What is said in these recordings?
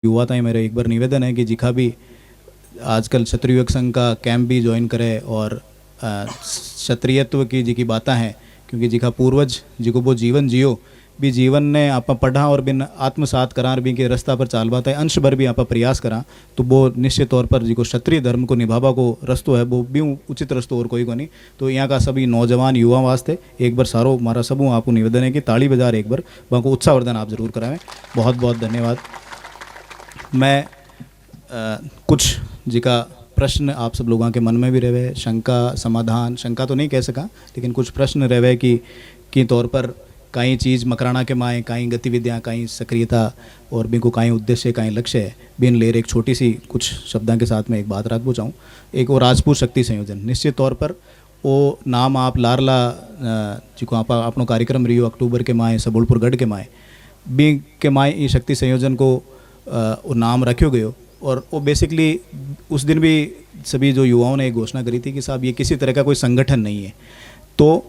युवा ताई मेरा एक बार निवेदन है कि जिखा भी आजकल क्षत्रिय युवक संघ का कैंप भी ज्वाइन करे और क्षत्रियत्व की जी की बातें हैं, क्योंकि जिखा पूर्वज जिको वो जीवन जियो भी जीवन ने आप पढ़ा और बिन आत्मसात करा और भी के रास्ता पर चाल बात है अंश भर भी आप प्रयास करा तो वो निश्चित तौर पर जिको क्षत्रिय धर्म को निभावा को रस्तो है वो भी उचित रस्तो और कोई को नहीं। तो यहाँ का सभी नौजवान युवा वास्ते एक बार सारो हमारा सब आपको निवेदन है कि ताली बजार एक बार वहाँ को उत्साहवर्धन आप जरूर कराएं। बहुत बहुत धन्यवाद। मैं कुछ जी का प्रश्न आप सब लोगों के मन में भी रहे, शंका समाधान, शंका तो नहीं कह सका लेकिन कुछ प्रश्न रहे कि तौर पर कई चीज़ मकराना के माए कई गतिविधियाँ कई सक्रियता और भी को कई उद्देश्य कई लक्ष्य है बिन लेर एक छोटी सी कुछ शब्दों के साथ में एक बात रखना चाहूँ। एक वो राजपूत शक्ति संयोजन निश्चित तौर पर वो नाम आप लारला जिको आप अपनो कार्यक्रम रियो अक्टूबर के माए सबुलपुर गढ़ के माए बी के माए ये शक्ति संयोजन को वो नाम रखो गयो और वो बेसिकली उस दिन भी सभी जो युवाओं ने एक घोषणा करी थी कि साहब ये किसी तरह का कोई संगठन नहीं है, तो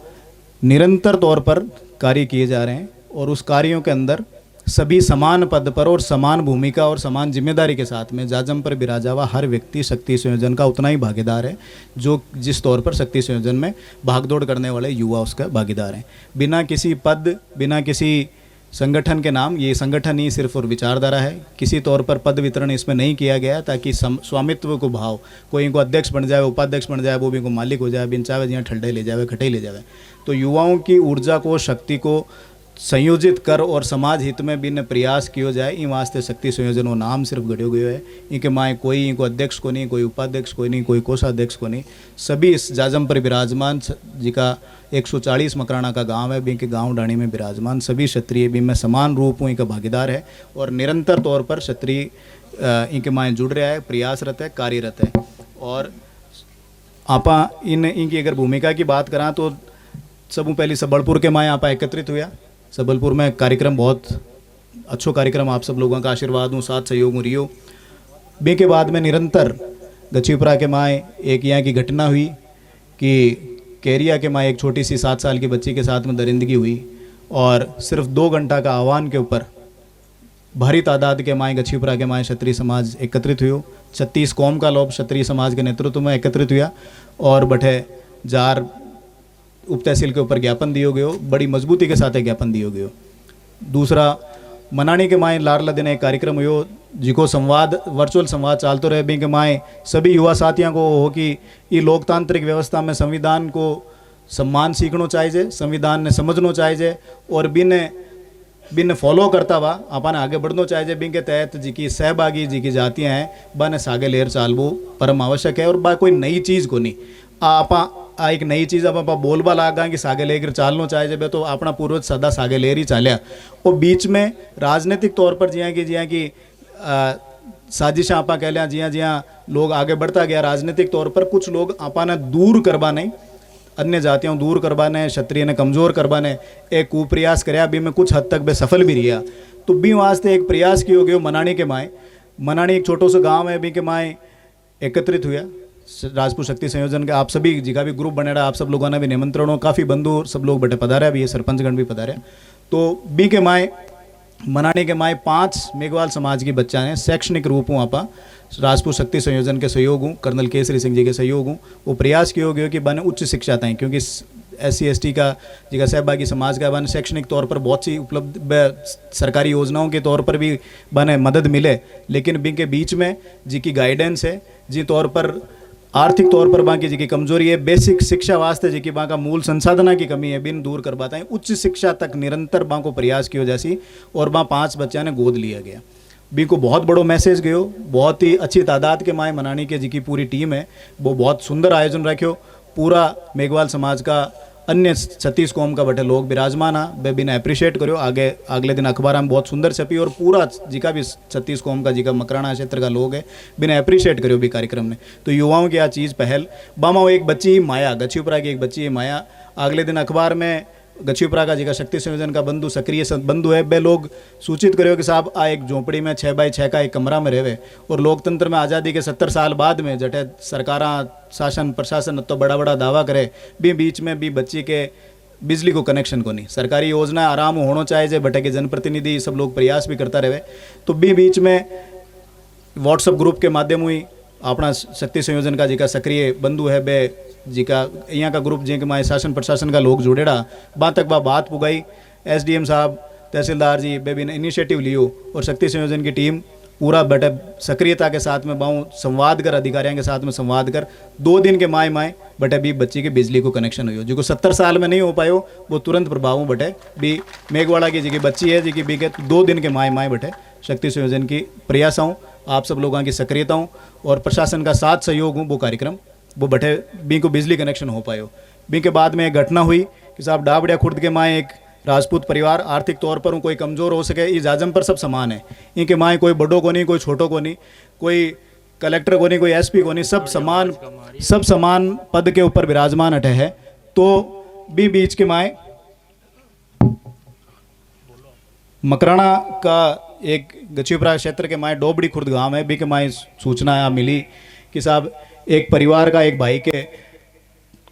निरंतर तौर पर कार्य किए जा रहे हैं और उस कार्यों के अंदर सभी समान पद पर और समान भूमिका और समान जिम्मेदारी के साथ में जाजम पर बिराजा हुआ हर व्यक्ति शक्ति संयोजन का उतना ही भागीदार है जो जिस तौर पर शक्ति संयोजन में भागदौड़ करने वाले युवा उसका भागीदार हैं। बिना किसी पद बिना किसी संगठन के नाम, ये संगठन ही सिर्फ और विचारधारा है, किसी तौर पर पद वितरण इसमें नहीं किया गया ताकि स्वामित्व को भाव कोई इनको अध्यक्ष बन जाए उपाध्यक्ष बन जाए वो भी को मालिक हो जाए बिन चाहे जहाँ ठंडे ले जाए खटे ले जाए। तो युवाओं की ऊर्जा को शक्ति को संयोजित कर और समाज हित में बिन प्रयास किया जाए इन वास्ते शक्ति संयोजन वो नाम सिर्फ गढ़ो गयो है। इनके माए कोई इनको अध्यक्ष को नहीं, कोई उपाध्यक्ष को नहीं, कोई कोषाध्यक्ष को नहीं, सभी इस जाजम पर विराजमान जी का 140 मकराना का गांव है बी के गांव डाणी में विराजमान सभी क्षत्रिय भी में समान रूप इनका भागीदार है और निरंतर तौर पर क्षत्रिय इनके माए जुड़ रहा है, प्रयासरत है, कार्यरत है। और आपा इनकी अगर भूमिका की बात करा तो सबू पहले सबलपुर के माए आपा एकत्रित हुआ। सबलपुर में कार्यक्रम बहुत अच्छो कार्यक्रम आप सब लोगों का आशीर्वाद हूँ साथ सहयोग हूँ रियो बी के बाद में निरंतर गछीपुरा के माए एक यहाँ की घटना हुई कि केरिया के माए एक छोटी सी 7 साल की बच्ची के साथ में दरिंदगी हुई और सिर्फ 2 घंटा का आह्वान के ऊपर भारी तादाद के माए गछीपुरा के माए क्षत्रिय समाज एकत्रित हुई। 36 कौम का लोग क्षत्रिय समाज के नेतृत्व में एकत्रित हुआ और बठे जार उप तहसील के ऊपर ज्ञापन दियो गयो, बड़ी मजबूती के साथ ज्ञापन दियो गयो। दूसरा मनानी के माए लारला दिन एक कार्यक्रम हुयो जिको संवाद वर्चुअल संवाद चालतो रहे बी के माए सभी युवा साथियों को हो कि ये लोकतांत्रिक व्यवस्था में संविधान को सम्मान सीखना चाहिए, संविधान ने समझना चाहिए और बिन फॉलो करता हुआ अपन आगे बढ़ना चाहिए। बिन के तहत जी की सहभागी जी की जातियाँ हैं बन सागे लेर चालबो परम आवश्यक है और बा कोई नई चीज़ को नहीं आपा एक नई चीज़ अब आप बोलबा लागा कि सागे लेकर चालना चाहिए बे तो अपना पूर्वज सदा सागे लेर ही चालिया। और बीच में राजनीतिक तौर पर जिया कि साजिशा आपा कह लिया जिया लोग आगे बढ़ता गया राजनीतिक तौर पर कुछ लोग आपा ने दूर करवा नहीं अन्य जातियों दूर करवाने क्षत्रिय ने कमज़ोर करवाने एक कुप्रयास कराया भी में कुछ हद तक बे सफल भी रहा। तो भी वास्ते एक प्रयास किया गया मनानी के माए, मनानी एक छोटो सा गाँव है भी के माए एकत्रित हुआ राजपूत शक्ति संयोजन के आप सभी जी का भी ग्रुप बने रहा, आप सब लोगों ने भी निमंत्रण हो, काफ़ी बंधु सब लोग बटे पधारे भी है, सरपंचगण भी पधारे। तो बी के माए मनाने के माए 5 मेघवाल समाज की बच्चा ने शैक्षणिक रूप हूँ आपा राजपूत शक्ति संयोजन के सहयोग हूँ, कर्नल केसरी सिंह जी के सहयोग हूँ वो प्रयास किया गया कि बने उच्च शिक्षा तय क्योंकि SC/ST का जी का सहभागी समाज का बने शैक्षणिक तौर पर बहुत सी उपलब्ध सरकारी योजनाओं के तौर पर भी बने मदद मिले, लेकिन बी के बीच में जी की गाइडेंस है जी तौर पर आर्थिक तौर पर बाकी जी की कमजोरी है, बेसिक शिक्षा वास्ते जी की बाका मूल संसाधना की कमी है बिन दूर कर पाता है। उच्च शिक्षा तक निरंतर बा को प्रयास किया जैसी और बा 5 बच्चा ने गोद लिया गया। बी को बहुत बड़ो मैसेज गयो, बहुत ही अच्छी तादाद के माए मनानी के जी की पूरी टीम है वो बहुत सुंदर आयोजन रखो। पूरा मेघवाल समाज का अन्य 36 कौम का बटे लोग विराजमान आ बे बिना अप्रिशिएट करो आगे अगले दिन अखबार में बहुत सुंदर छपी और पूरा जी का भी 36 कौम का जी का मकराना क्षेत्र का लोग है बिना अप्रिशिएट करो भी कार्यक्रम ने। तो युवाओं की आ चीज़ पहल बामा एक बच्ची माया गछीपुरा की एक बच्ची माया अगले दिन अखबार में गछीपुरा का जी का शक्ति संयोजन का बंधु सक्रिय बंधु है बे लोग सूचित करो कि साहब आ एक झोंपड़ी में 6x6 का एक कमरा में रहे और लोकतंत्र में आज़ादी के 70 साल बाद में जटे सरकारा शासन प्रशासन तो बड़ा बड़ा दावा करे भी बीच में भी बच्ची के बिजली को कनेक्शन को नहीं, सरकारी योजना आराम होना चाहिए बटे के जनप्रतिनिधि सब लोग प्रयास भी करता रहे। तो भी बीच में व्हाट्सएप ग्रुप के माध्यम हुई अपना शक्ति संयोजन का जी का सक्रिय बंधु है बे जी का यहाँ का ग्रुप जी के माए शासन प्रशासन का लोग जुड़ेड़ा बात तक बात पुगाई एसडीएम साहब तहसीलदार जी बेबी ने इनिशिएटिव लियो और शक्ति संयोजन की टीम पूरा बटे सक्रियता के साथ में बाहू संवाद कर अधिकारियों के साथ में संवाद कर 2 दिन के माए बटे भी बच्ची के बिजली को कनेक्शन हुई जो 70 साल में नहीं हो पायो वो तुरंत प्रभाव बटे भी मेघवाड़ा की जी बच्ची है जी की बी के 2 दिन के माए बटे शक्ति संयोजन की प्रयासों आप सब लोगों की सक्रियताओं और प्रशासन का साथ सहयोग हूँ वो कार्यक्रम वो बटे बी को बिजली कनेक्शन हो पायो। बी के बाद में एक घटना हुई कि साहब डाबड़िया खुर्द के माए एक राजपूत परिवार आर्थिक तौर पर कोई कमज़ोर हो सके ये जाजम पर सब समान है इनके माए कोई बड़ों को नहीं कोई छोटों को नहीं कोई कलेक्टर को नहीं कोई एसपी को नहीं सब समान पद के ऊपर विराजमान अटे है। तो बीच के माए मकराना का एक गछीपुरा क्षेत्र के माए डोबड़ी खुर्द गांव है बी के माए सूचना यहाँ मिली कि साहब एक परिवार का एक भाई के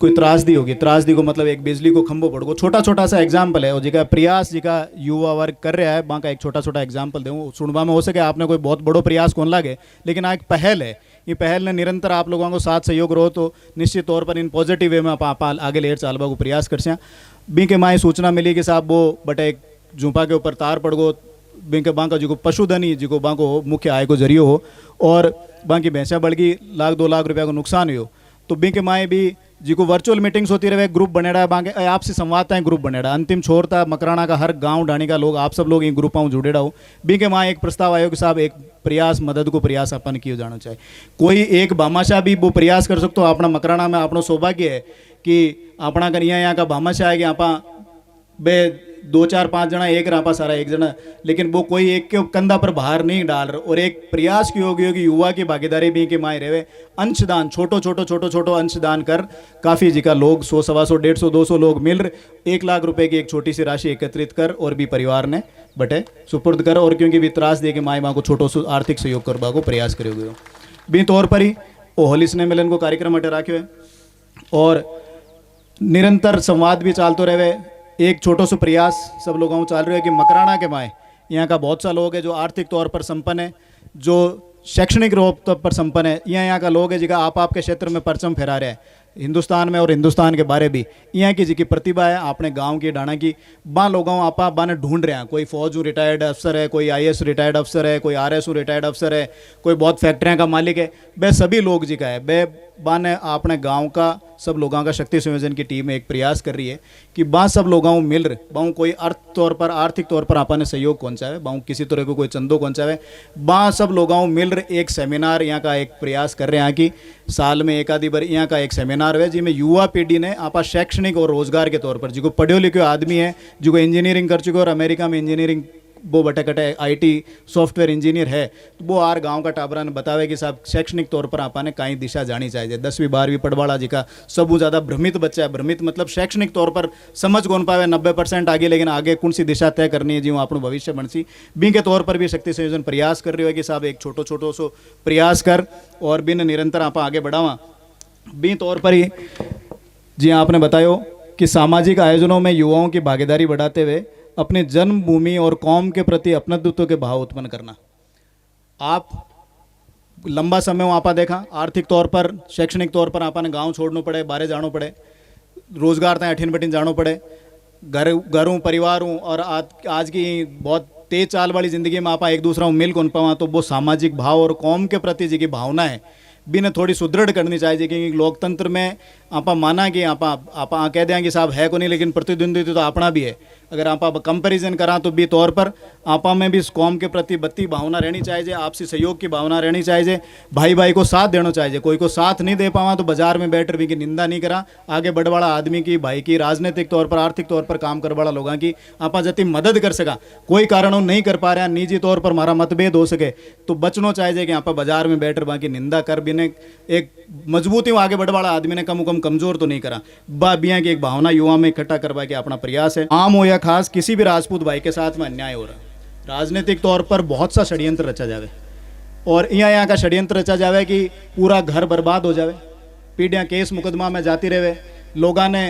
कोई त्रासदी होगी त्रासदी को मतलब एक बिजली को खंभो पड़ गो छोटा सा एग्जाम्पल है और जी का प्रयास जी का युवा वर्ग कर रहा है वहाँ का एक छोटा एग्जाम्पल दूँ सुनवा में हो सके आपने कोई बहुत बड़ो प्रयास कौन लागे लेकिन एक पहल है ये पहल ने निरंतर आप लोगों को साथ सहयोग रहो तो निश्चित तौर पर इन पॉजिटिव वे में आप आगे लेर चालवा को प्रयास कर बी के माए सूचना मिली कि साहब वो बटे एक झूपा के ऊपर तार पड़ गो बी के बांका जो पशुधन ही जो बांको मुख्य आय को जरियो हो और बाकी भैंसा बढ़ गई 1-2 लाख रुपया को नुकसान हो तो बी के माए भी जी को वर्चुअल मीटिंग्स होती रहे ग्रुप बनेड़ा है बांके आपसे संवाद था ग्रुप बनेड़ा अंतिम छोर था मकराना का हर गांव डाणी का लोग आप सब लोग इन ग्रुपों में जुड़ेड़ा हो बी के माँ एक प्रस्ताव आयो कि साहब एक प्रयास मदद को प्रयास अपन किया जाना चाहिए कोई एक भामाशाह भी वो प्रयास कर सकते हो अपना मकराना में अपना सौभाग्य है कि अपना कर यहाँ का भामाशाह है कि आप बे 2-4-5 जना एक रापा सारा एक जना लेकिन वो कोई एक के कंधा पर बाहर नहीं डाल रहा और एक प्रयास की होगी युवा की भागीदारी भी के माए रहे अंशदान छोटो अंशदान कर काफ़ी जी का लोग 100-125 150-200 लोग मिल 1 लाख रुपए की एक छोटी सी राशि एकत्रित कर और भी परिवार ने बटे सुपुर्द कर और क्योंकि भी त्रास दे के माए माँ को छोटो सो आर्थिक सहयोग करवा को प्रयास करोगे भी तौर पर ही वो होली स्नेह मिलन को कार्यक्रम अटे रखे हुए और निरंतर संवाद भी चालते रहे एक छोटो सा प्रयास सब लोगों को चाल रहे है कि मकराना के माए यहाँ का बहुत सा लोग है जो आर्थिक तौर पर संपन्न है जो शैक्षणिक रूप पर संपन्न है यहाँ का लोग है जिनका आपके क्षेत्र में परचम फहरा रहे हैं हिंदुस्तान में और हिंदुस्तान के बारे भी यहाँ की जी की प्रतिभा है अपने गांव की डाणा की लोगों आप बाने ढूंढ रहे हैं कोई फौज रिटायर्ड अफसर है कोई आईएएस रिटायर्ड अफसर है कोई आरएस रिटायर्ड अफसर है कोई बहुत फैक्ट्रियाँ का मालिक है बे सभी लोग जी का है बे बाने अपने गांव का सब लोगों का शक्ति संयोजन की टीम एक प्रयास कर रही है कि सब लोगों मिल रहे बाऊ कोई तौर पर आर्थिक तौर पर आपने सहयोग पहुँचावे बाऊ किसी तरह को कोई चंदो पहुँचावे सब लोगों मिल रहे एक सेमिनार यहाँ का एक प्रयास कर रहे हैं कि साल में एक आधी बार यहाँ का एक सेमिनार है जिसमें युवा पीढ़ी ने आपा शैक्षणिक और रोजगार के तौर पर जो पढ़े लिखे आदमी है जो इंजीनियरिंग कर चुके और अमेरिका में इंजीनियरिंग वो बटे कटे आईटी सॉफ्टवेयर इंजीनियर है तो वो आर गांव का टाबरा ने बतावे कि साहब शैक्षणिक तौर पर आपने कहीं दिशा जानी चाहिए 10वीं-12वीं पढ़वाड़ा जी का सब ज़्यादा भ्रमित बच्चा है भ्रमित मतलब शैक्षणिक तौर पर समझ कौन पावे 90% आगे लेकिन आगे कौन सी दिशा तय करनी है जी वो अपना भविष्य बनसी बी के तौर पर भी शक्ति संयोजन प्रयास कर रही है कि साहब एक छोटो सो प्रयास कर और बिन निरंतर आप आगे बढ़ावा बी तौर पर ही जी आपने बतायो कि सामाजिक आयोजनों में युवाओं की भागीदारी बढ़ाते हुए अपने जन्मभूमि और कौम के प्रति अपनत्व के भाव उत्पन्न करना। आप लंबा समय वहाँ पर देखा आर्थिक तौर पर शैक्षणिक तौर पर आपने गांव छोड़ना पड़े बाहर जाना पड़े रोजगार तय अठिन बठिन जाना पड़े घरों परिवारों और आज की बहुत तेज चाल वाली ज़िंदगी में आप एक दूसरा मिल कौन पावा तो वो सामाजिक भाव और कौम के प्रति जी की भावना है भी ने थोड़ी सुदृढ़ करनी चाहिए क्योंकि लोकतंत्र में आप माना कि आप कह दें कि साहब है को नहीं लेकिन प्रतिद्वंदी तो अपना भी है अगर आप कंपैरिजन करा तो भी तौर पर आपा में भी इस कौम के प्रति बत्ती भावना रहनी चाहिए आपसी सहयोग की भावना रहनी चाहिए भाई भाई को साथ देना चाहिए कोई को साथ नहीं दे पावा तो बाजार में बैठ भी की निंदा नहीं करा आगे बढ़ वाला आदमी की भाई की राजनीतिक तौर पर आर्थिक तौर पर काम कर वाला लोगों की आपा जति मदद कर सका कोई कारण नहीं कर पा रहा निजी तौर पर हमारा मतभेद हो सके तो बचना चाहिए कि आप बाजार में बैठ बाकी निंदा कर भी ने एक मजबूती आगे बढ़ वाला आदमी ने कम कमजोर तो नहीं करा बिया की एक भावना युवा में इकट्ठा करवा के अपना प्रयास है आम हो या खास किसी भी राजपूत भाई के साथ में अन्याय हो रहा राजनीतिक तौर पर बहुत सा षड्यंत्र रचा जावे और यहाँ का षड्यंत्र रचा जावे कि पूरा घर बर्बाद हो जावे पीढ़ियाँ केस मुकदमा में जाती रहे लोगों ने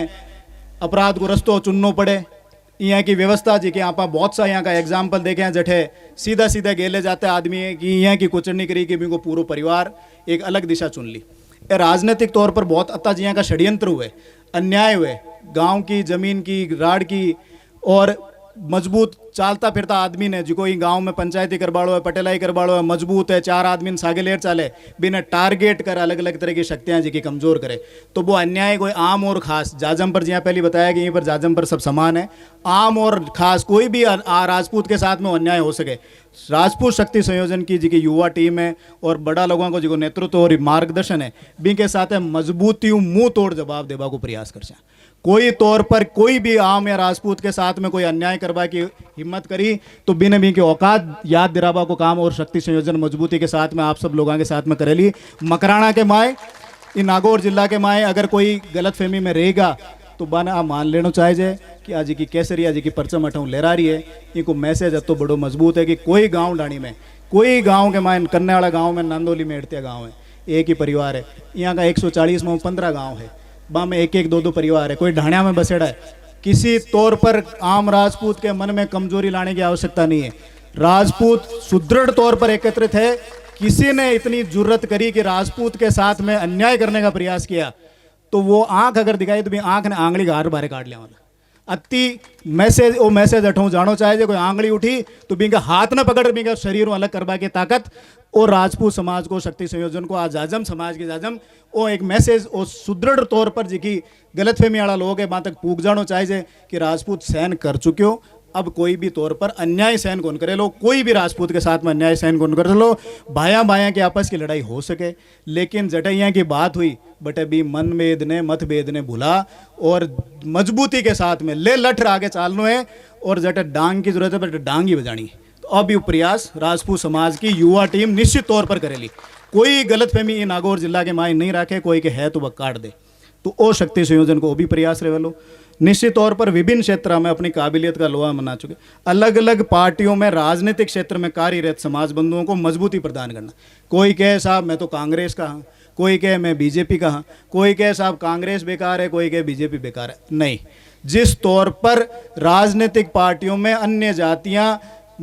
अपराध को रस्तो चुनना पड़े यहाँ की व्यवस्था जी के आप बहुत सा यहाँ का एग्जाम्पल देखे हैं जठे सीधा सीधा गेले जाते आदमी है कि यहाँ की कुचड़नी करी कि भी को पूरा परिवार एक अलग दिशा चुन ली। ये राजनीतिक तौर पर बहुत अत्ता जी यहाँ का षड्यंत्र हुए, अन्याय हुए, गांव की जमीन की राड़ की और मजबूत चालता फिरता आदमी ने जिको ही गांव में पंचायती करवाड़ो है, पटेलाई करवाड़ो है, मजबूत है, चार आदमी सागे लेर चाले बिना टारगेट कर अलग अलग तरह की शक्तियां जी की कमजोर करे, तो वो अन्याय कोई आम और खास जाजम पर जहाँ पहले बताया कि यहीं पर जाजम पर सब समान है, आम और खास कोई भी राजपूत के साथ में अन्याय हो सके। राजपूत शक्ति संयोजन की जी की युवा टीम है और बड़ा लोगों को जो नेतृत्व और मार्गदर्शन है बी के साथ मजबूती मुंह तोड़ जवाब देवा को प्रयास कर। कोई तौर पर कोई भी आम या राजपूत के साथ में कोई अन्याय करवा की हिम्मत करी तो बिन भी के औकात याद दिलावा को काम और शक्ति संयोजन मजबूती के साथ में आप सब लोगों के साथ में करेली। मकराना के माए इन नागौर जिला के माए अगर कोई गलत फहमी में रहेगा तो बना आप मान लेना चाहिए कि आज की केसरी आज की परचम अठाऊ लहरा रही है, इनको मैसेज तो बड़ो मजबूत है कि कोई गाँव डाणी में कोई गाँव के माए कन्ने वाला गाँव में नंदोली में एड़तिया गाँव है, एक ही परिवार है। यहाँ का 140 में 15 गाँव है, बा में एक एक दो दो परिवार है, कोई ढाणिया में बसेड़ा है। किसी तौर पर आम राजपूत के मन में कमजोरी लाने की आवश्यकता नहीं है। राजपूत सुदृढ़ तौर पर एकत्रित है। किसी ने इतनी जुर्रत करी कि राजपूत के साथ में अन्याय करने का प्रयास किया तो वो आंख अगर दिखाई तो भी आंख ने आंगली गार बारे काट लिया वाला अति मैसेज वो मैसेज अठो जानो चाहे कोई आंगली उठी तो बिंगा हाथ न पकड़ बिंगा शरीर अलग करवा के ताकत और राजपूत समाज को शक्ति संयोजन को आज जाजम समाज के जाजम वो एक मैसेज और सुदृढ़ तौर पर जी की गलतफहमी वाला लोग है वहां तक पूग जानो चाहिए कि राजपूत सहन कर चुके हो, अब कोई भी तौर पर अन्याय सहन कौन करे लो, कोई भी राजपूत के साथ में अन्याय सहन कौन कर लो, भाया भाया की आपस की लड़ाई हो सके। लेकिन जटैया की बात हुई बटे भी मन भेद ने मत भेद ने भुला और मजबूती के साथ में ले लठ आगे चालनो है और जटे डांग की जरूरत है बटे डांग ही बजानी है। तो अब ये प्रयास राजपूत समाज की युवा टीम निश्चित तौर पर करेली। कोई गलतफहमी इन नागौर जिला के माय नहीं रखे, कोई के है तो वह काट दे, तो ओ शक्ति संयोजन को भी प्रयास रहे लो। निश्चित तौर पर विभिन्न क्षेत्र में अपनी काबिलियत का लोहा मना चुके, अलग अलग पार्टियों में राजनीतिक क्षेत्र में कार्यरत समाज बंधुओं को मजबूती प्रदान करना। कोई कहे साहब मैं तो कांग्रेस का हाँ, कोई कहे मैं बीजेपी का हाँ, कोई कहे साहब कांग्रेस बेकार है, कोई कहे बीजेपी बेकार है। नहीं, जिस तौर पर राजनीतिक पार्टियों में अन्य जातियां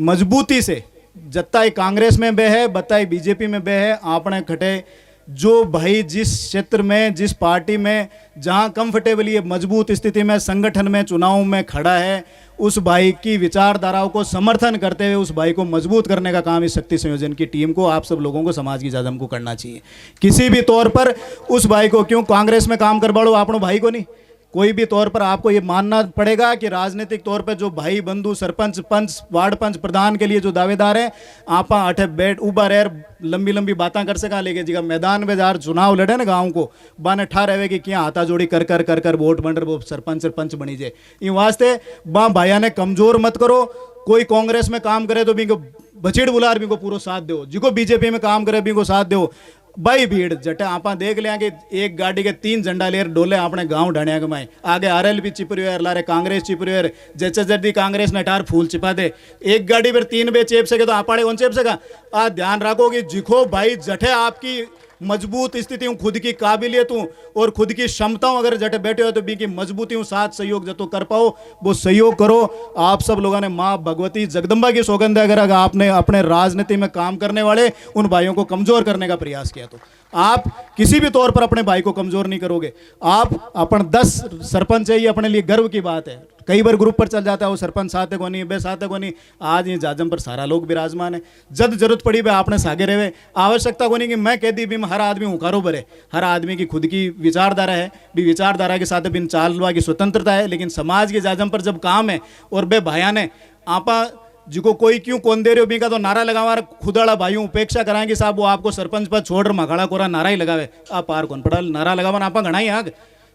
मजबूती से जत्ताई कांग्रेस में बे है बताई बीजेपी में बे है, आपने खटे जो भाई जिस क्षेत्र में जिस पार्टी में जहां कंफर्टेबली मजबूत स्थिति में संगठन में चुनाव में खड़ा है उस भाई की विचारधाराओं को समर्थन करते हुए उस भाई को मजबूत करने का काम इस शक्ति संयोजन की टीम को आप सब लोगों को समाज की जाजम को करना चाहिए। किसी भी तौर पर उस भाई को क्यों कांग्रेस में काम करवाड़ो आपनो भाई को नहीं, कोई भी तौर पर आपको ये मानना पड़ेगा कि राजनीतिक तौर पर जो भाई बंधु सरपंच पंच वार्ड पंच प्रधान के लिए जो दावेदार हैं आप अठे बैठ उबा रह लंबी लंबी बातें कर सका, लेके जी मैदान में जार चुनाव लड़े ना गांव को बाने ठा रहे कि क्या हाथा जोड़ी कर कर कर कर वोट बन वो सरपंच सरपंच बनी जाए। इन वास्ते बा भाइया ने कमजोर मत करो। कोई कांग्रेस में काम करे तो भी बछेड़ बुलार भी को पूरा साथ दो, जिको बीजेपी में काम करे भी को साथ दो। भाई भीड़ जटे आप देख लिया कि एक गाड़ी के 3 झंडा लेर डोले अपने गांव ढाणिया के माए आगे आरएल भी चिपरी हुए लारे कांग्रेस चिपरी हुए जैसे जल्दी कांग्रेस ने टार फूल चिपा दे एक गाड़ी पर 3 बे चेप सके तो आपाड़े कौन चेप सका। आ ध्यान रखो कि जिखो भाई जटे आपकी मजबूत स्थिति हूँ, खुद की काबिलियत हूँ और खुद की क्षमताओं अगर जटे बैठे हो तो भी की मजबूती हूँ साथ सहयोग जतो कर पाओ वो सहयोग करो। आप सब लोगों ने माँ भगवती जगदम्बा की सौगंध अगर आपने अपने राजनीति में काम करने वाले उन भाइयों को कमजोर करने का प्रयास किया तो आप किसी भी तौर पर अपने भाई को कमजोर नहीं करोगे। आप अपन 10 सरपंच है ये अपने लिए गर्व की बात है। कई बार ग्रुप पर चल जाता है वो सरपंच साथ है को नहीं बे साथ है को नहीं, आज ये जाजम पर सारा लोग विराजमान है। जब जरूरत पड़ी बे आपने सागे रहे, आवश्यकता को नहीं कि मैं कह दी भी हर आदमी उकारो भरे, हर आदमी की खुद की विचारधारा है भी विचारधारा के साथ बिन चालवा की स्वतंत्रता है। लेकिन समाज के जाजम पर जब काम है और बे भाया ने आपा जिको कोई क्यों कौन दे रहे हो भी का तो नारा लगावा खुदाड़ा भाइयों उपेक्षा कराएंगे साहब वो आपको सरपंच पर छोड़ मखाड़ा कोरा नारा ही लगावे आप पार कौन पड़ा नारा लगावा आपा घना ही आग।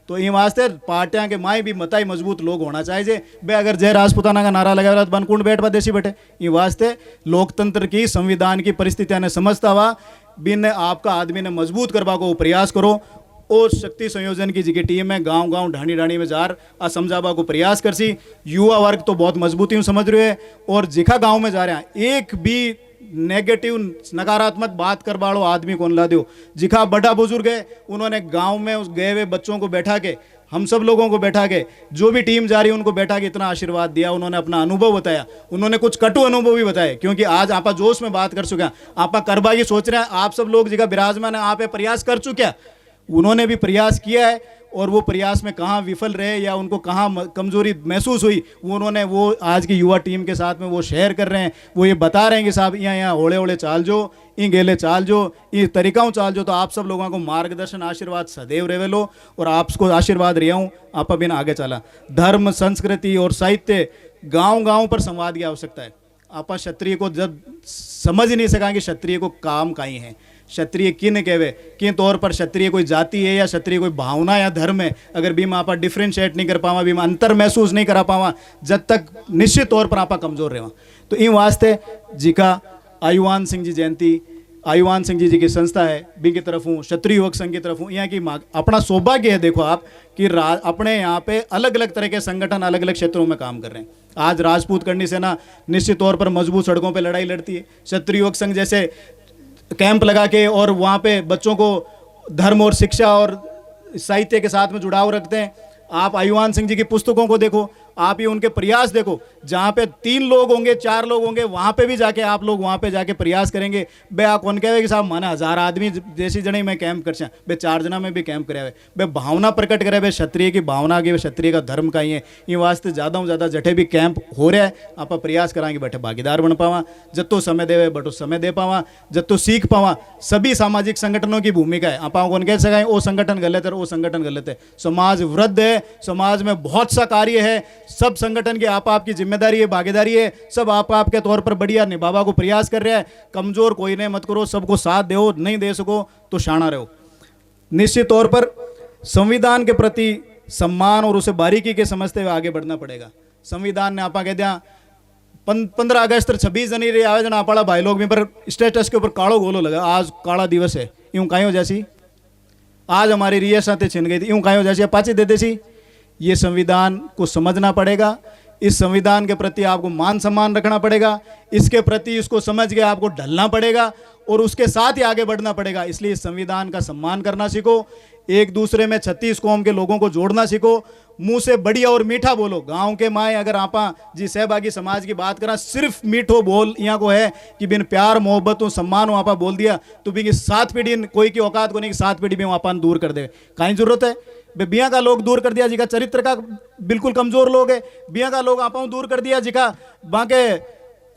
तो ये वास्ते पार्टियां के माए भी मताई मजबूत लोग होना चाहिए। बे अगर जय राजपुताना का नारा लगा तो बनकुंड बैठ देसी बैठे। ये वास्ते लोकतंत्र की संविधान की परिस्थितियां ने समझता हुआ बिन आपका आदमी ने मजबूत करवा को प्रयास करो और शक्ति संयोजन की जी टीम है गांव गांव ढाणी ढाणी में जार समझावा को प्रयास कर सी। युवा वर्ग तो बहुत मजबूती हूँ समझ रहे हैं और जिखा गांव में जा रहे हैं एक भी नेगेटिव नकारात्मक बात करवाड़ो आदमी को ला दो। जिखा बड़ा बुजुर्ग है उन्होंने गांव में उस गए हुए बच्चों को बैठा के हम सब लोगों को बैठा के, जो भी टीम जा रही है उनको बैठा के इतना आशीर्वाद दिया, उन्होंने अपना अनुभव बताया, उन्होंने कुछ कटु अनुभव भी बताए, क्योंकि आज आप जोश में बात कर चुके हैं, आप करबा की सोच रहे हैं, आप सब लोग जगह विराजमान है, आप प्रयास कर चुके हैं, उन्होंने भी प्रयास किया है, और वो प्रयास में कहाँ विफल रहे या उनको कहाँ कमजोरी महसूस हुई, वो आज की युवा टीम के साथ में वो शेयर कर रहे हैं, वो ये बता रहे हैं कि साहब यहाँ होले होले चाल जो, इन गेले चाल जो, इन तरीकाओं चाल जो। तो आप सब लोगों को मार्गदर्शन आशीर्वाद सदैव रहे लो, और आपको आशीर्वाद रहा हूँ, आप बिन आगे चला। धर्म, संस्कृति और साहित्य गाँव गाँव पर संवाद की आवश्यकता है। आप क्षत्रिय को जब समझ ही नहीं सका कि क्षत्रिय को काम कहीं है, क्षत्रिय किन कहवे, किन तौर पर क्षत्रिय कोई जाति है या क्षत्रिय कोई भावना या धर्म है, अगर बीमा आप डिफ्रेंशिएट नहीं कर पावा, बीमा अंतर महसूस नहीं करा पावा, जब तक निश्चित तौर पर आप कमजोर रहे। तो इन वास्ते जी का आयुवान सिंह जी जयंती, आयुवान सिंह जी की संस्था है, बी की तरफ हूँ, क्षत्रिय युवक संघ की तरफ हूँ, यहाँ की अपना सौभाग्य है, देखो आप कि अपने यहाँ पे अलग अलग तरह के संगठन अलग अलग क्षेत्रों में काम कर रहे हैं। आज राजपूत करनी सेना निश्चित तौर पर मजबूत सड़कों पर लड़ाई लड़ती है, क्षत्रिय युवक संघ जैसे कैंप लगा के और वहाँ पे बच्चों को धर्म और शिक्षा और साहित्य के साथ में जुड़ाव रखते हैं। आप आयुवान सिंह जी की पुस्तकों को देखो, आप ये उनके प्रयास देखो, जहाँ पे 3 लोग होंगे 4 लोग होंगे, वहाँ पे भी जाके आप लोग वहाँ पे जाके प्रयास करेंगे। बे आप कौन कहे कि साहब माने 1000 आदमी जैसी जने में कैंप कर, बे 4 जना में भी कैंप करे, बे भावना प्रकट करे, बे क्षत्रिय की भावना की, क्षत्रिय का धर्म का ही है। ये वास्ते ज़्यादा से ज़्यादा जठे भी कैंप हो रहा है, आप प्रयास कराएंगे बैठे भागीदार बन पावा, जत्तो समय देवे बटो समय दे पावा, जत्तो सीख पावा। सभी सामाजिक संगठनों की भूमिका है। आप कौन कह सकें वो संगठन गलत है, वो संगठन गलत है। समाज वृद्ध है, समाज में बहुत सा कार्य है, सब संगठन की आपकी जिम्मेदारी है, भागीदारी है, सब आपके तौर पर बढ़िया निभावा को प्रयास कर रहे हैं। कमजोर कोई नहीं मत करो, सबको साथ दो, नहीं दे सको तो शाना रहो। निश्चित तौर पर संविधान के प्रति सम्मान और उसे बारीकी के समझते हुए आगे बढ़ना पड़ेगा। संविधान ने आप कह दिया 15 अगस्त 26 जनवरी आयोजन आपड़ा भाई लोग में पर स्टेटस के ऊपर काड़ो गोलो लगा, आज काला दिवस है, यूं कायो जैसी आज हमारी रियासतें छिन गई थी, यूं कायो जैसी पाची दे देसी। ये संविधान को समझना पड़ेगा, इस संविधान के प्रति आपको मान सम्मान रखना पड़ेगा, इसके प्रति इसको समझ के आपको ढलना पड़ेगा और उसके साथ ही आगे बढ़ना पड़ेगा। इसलिए इस संविधान का सम्मान करना सीखो, एक दूसरे में 36 कौम के लोगों को जोड़ना सीखो, मुंह से बढ़िया और मीठा बोलो। गांव के माए अगर आपा जी सहभागी समाज की बात करा, सिर्फ मीठो बोल यहाँ को है कि बिन प्यार मोहब्बत सम्मान हो आपा बोल दिया तो भी 7 पीढ़ी कोई की औकात को नहीं, 7 पीढ़ी में आपा दूर कर दे। कहीं जरूरत है बिया का लोग दूर कर दिया, जिका चरित्र का बिल्कुल कमजोर लोग है, बिया का लोग आप दूर कर दिया, जिका बाके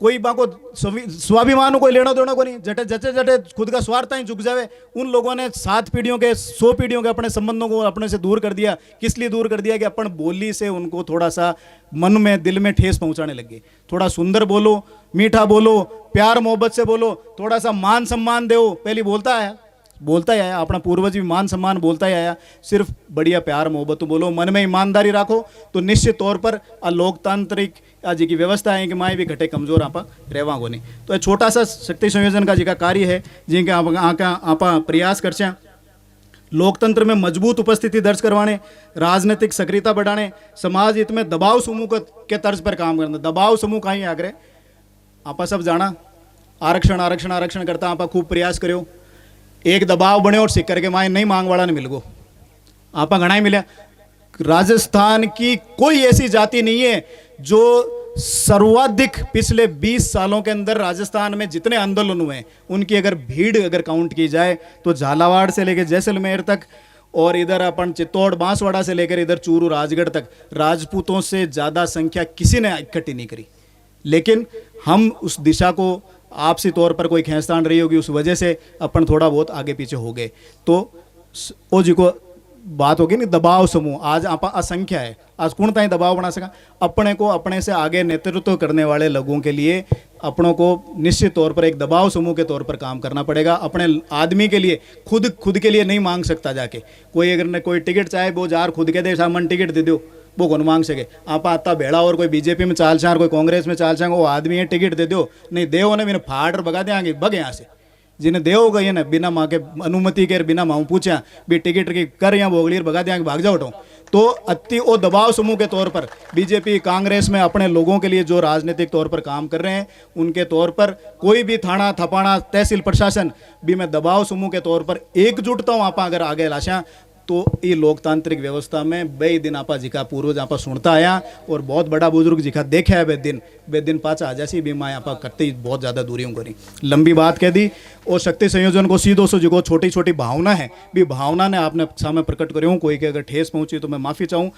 कोई बाको स्वाभिमान कोई लेना देना को नहीं, जटे जटे जटे खुद का स्वार्थ ही झुक जावे, उन लोगों ने 7 पीढ़ियों के 100 पीढ़ियों के अपने संबंधों को अपने से दूर कर दिया। किस लिए दूर कर दिया कि अपन बोली से उनको थोड़ा सा मन में दिल में ठेस पहुंचाने लगे। थोड़ा सुंदर बोलो, मीठा बोलो, प्यार मोहब्बत से बोलो, थोड़ा सा मान सम्मान दो। पहले बोलता ही आया अपना पूर्वज भी मान सम्मान बोलता ही आया, सिर्फ बढ़िया प्यार मोहब्बत बोलो, मन में ईमानदारी रखो तो निश्चित तौर पर लोकतांत्रिक आज की व्यवस्था है कि माए भी घटे कमजोर आप रहवा को नहीं। तो एक छोटा सा शक्ति संयोजन का जी का कार्य है जिनके आप प्रयास कर लोकतंत्र में मजबूत उपस्थिति दर्ज करवाने, राजनीतिक सक्रियता बढ़ाने, समाज हित में दबाव समूह के तर्ज पर काम करना। दबाव समूह कहीं आग्रह आप सब जाना, आरक्षण आरक्षण आरक्षण करता आप खूब प्रयास करो, एक दबाव बने और सिक्कर के माए नहीं मांग वाला नहीं मिल गो, आप घना ही मिले। राजस्थान की कोई ऐसी जाति नहीं है जो सर्वाधिक पिछले 20 सालों के अंदर राजस्थान में जितने आंदोलन हुए उनकी अगर भीड़ अगर काउंट की जाए तो झालावाड़ से लेकर जैसलमेर तक और इधर अपन चित्तौड़ बांसवाड़ा से लेकर इधर चूरू राजगढ़ तक राजपूतों से ज़्यादा संख्या किसी ने इकट्ठी नहीं करी। लेकिन हम उस दिशा को आपसी तौर पर कोई खींचतान रही होगी, उस वजह से अपन थोड़ा बहुत आगे पीछे हो गए। तो ओ जी को बात होगी नहीं दबाव समूह, आज आप असंख्या है, आज कौन ताई दबाव बना सका। अपने को अपने से आगे नेतृत्व करने वाले लोगों के लिए अपनों को निश्चित तौर पर एक दबाव समूह के तौर पर काम करना पड़ेगा। अपने आदमी के लिए खुद के लिए नहीं मांग सकता जाके कोई, अगर कोई टिकट चाहे वो जार खुद के दे सामान टिकट दे दो, वो कौन मांग सके। आप आता भेड़ा और कोई बीजेपी में चाल चार कोई कांग्रेस में चाल चांग वो आदमी है टिकट दे दो, नहीं देव ने मैंने फाड़ भगा देंगे बग यहाँ से, जिन्हें देव गई ना बिना माँ के अनुमति के बिना माँ पूछा भी टिकट की कर यहाँ बोगली भगा देंगे भाग जाओ उठाओ। तो अति और दबाव समूह के तौर पर बीजेपी कांग्रेस में अपने लोगों के लिए जो राजनीतिक तौर पर काम कर रहे हैं उनके तौर पर कोई भी थाना थपाना तहसील प्रशासन भी मैं दबाव समूह के तौर पर एकजुटता हूँ। आप अगर आगे लाशा तो ये लोकतांत्रिक व्यवस्था में बे दिन आपा जिका पूर्वज आपा सुनता आया और बहुत बड़ा बुजुर्ग जिका देखे है बे दिन पाचा आ जासी बीमा आपा करते ही बहुत ज़्यादा दूरियों करी लंबी बात कह दी। और शक्ति संयोजन को सीधो सो जो छोटी छोटी भावना है भी भावना ने आपने सामने प्रकट करी हूँ, कोई के अगर ठेस पहुंची तो मैं माफ़ी चाहूँ।